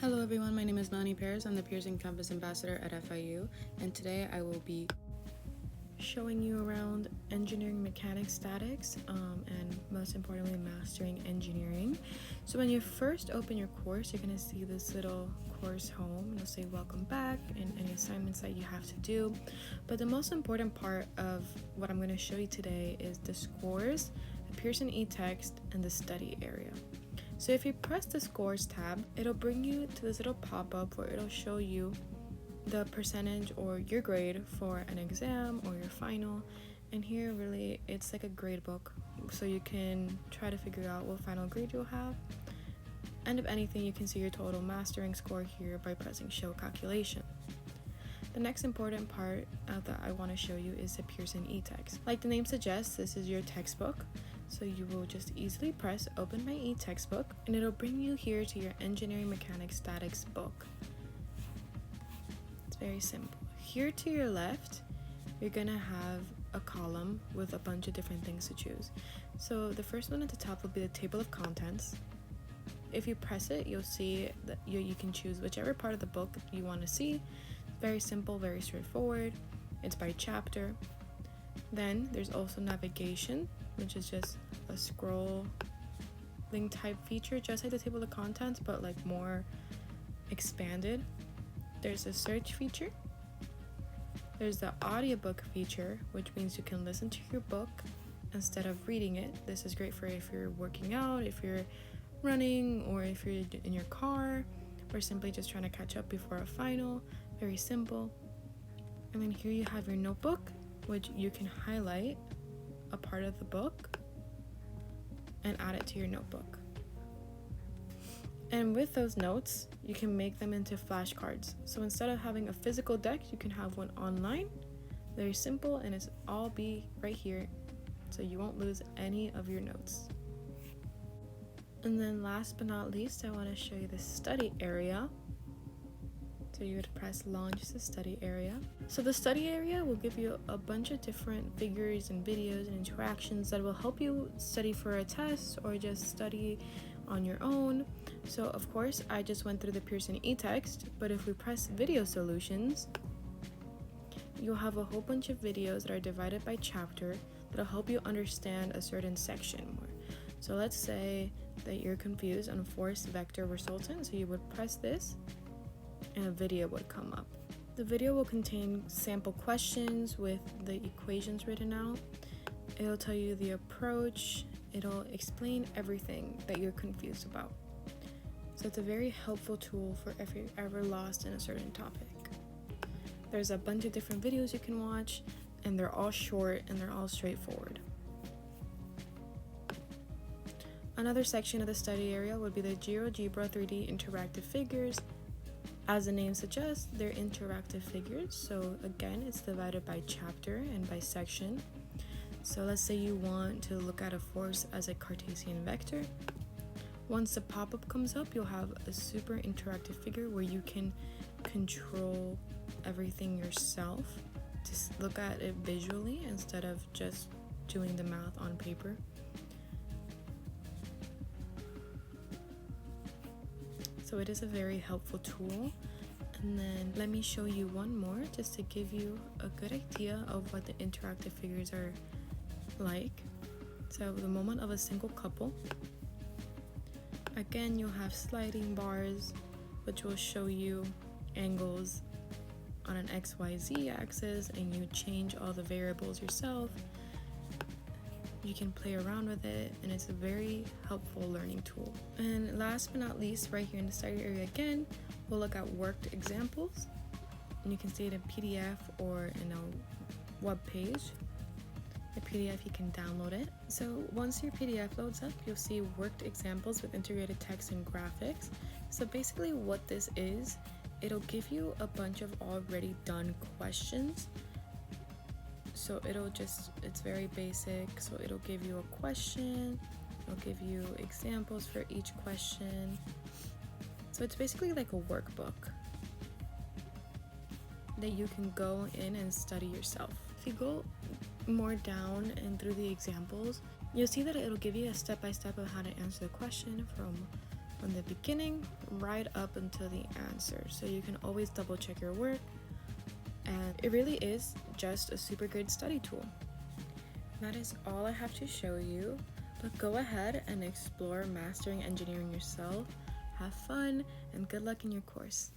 Hello everyone, my name is Nani Perez. I'm the Pearson Campus Ambassador at FIU, and today I will be showing you around engineering mechanics statics and most importantly mastering engineering. So when you first open your course, you're going to see this little course home and it'll say welcome back and any assignments that you have to do. But the most important part of what I'm going to show you today is the scores, the Pearson eText, and the study area. So if you press the scores tab, it'll bring you to this little pop-up where it'll show you the percentage or your grade for an exam or your final. And here really it's like a grade book, so you can try to figure out what final grade you'll have. And if anything, you can see your total mastering score here by pressing show calculation. The next important part that I want to show you is the Pearson eText. Like the name suggests, this is your textbook. So you will just easily press open my eTextbook and it'll bring you here to your engineering mechanics statics book. It's very simple. Here to your left, you're gonna have a column with a bunch of different things to choose. So the first one at the top will be the table of contents. If you press it, you'll see that you can choose whichever part of the book you want to see. Very simple, very straightforward. It's by chapter. Then there's also navigation, which is just a scrolling type feature, just like the table of contents, but like more expanded. There's a search feature. There's the audiobook feature, which means you can listen to your book instead of reading it. This is great for if you're working out, if you're running, or if you're in your car, or simply just trying to catch up before a final. Very simple. And then here you have your notebook, which you can highlight a part of the book and add it to your notebook. And with those notes, you can make them into flashcards. So instead of having a physical deck, you can have one online. Very simple, and it's all be right here, so you won't lose any of your notes. And then last but not least, I want to show you the study area. So you would press launch the study area. So the study area will give you a bunch of different figures and videos and interactions that will help you study for a test or just study on your own. So of course, I just went through the Pearson eText, but if we press video solutions, you'll have a whole bunch of videos that are divided by chapter that'll help you understand a certain section more. So let's say that you're confused on force vector resultant, so you would press this and a video would come up. The video will contain sample questions with the equations written out. It'll tell you the approach. It'll explain everything that you're confused about. So it's a very helpful tool for if you're ever lost in a certain topic. There's a bunch of different videos you can watch, and they're all short and they're all straightforward. Another section of the study area would be the GeoGebra 3D interactive figures. As the name suggests, they're interactive figures. So again, it's divided by chapter and by section. So let's say you want to look at a force as a Cartesian vector. Once the pop-up comes up, you'll have a super interactive figure where you can control everything yourself. Just look at it visually instead of just doing the math on paper. So it is a very helpful tool. And then let me show you one more just to give you a good idea of what the interactive figures are like. So the moment of a single couple. Again, you'll have sliding bars, which will show you angles on an XYZ axis, and you change all the variables yourself. You can play around with it, and it's a very helpful learning tool. And last but not least, right here in the study area again, we'll look at worked examples. And you can see it in PDF or in a web page. The PDF, you can download it. So once your PDF loads up, you'll see worked examples with integrated text and graphics. So basically what this is, it'll give you a bunch of already done questions. So it's very basic. So it'll give you a question, it'll give you examples for each question. So it's basically like a workbook that you can go in and study yourself. If you go more down and through the examples, you'll see that it'll give you a step-by-step of how to answer the question from from the beginning right up until the answer, so you can always double check your work. And it really is just a super good study tool. That is all I have to show you, but go ahead and explore mastering engineering yourself. Have fun and good luck in your course.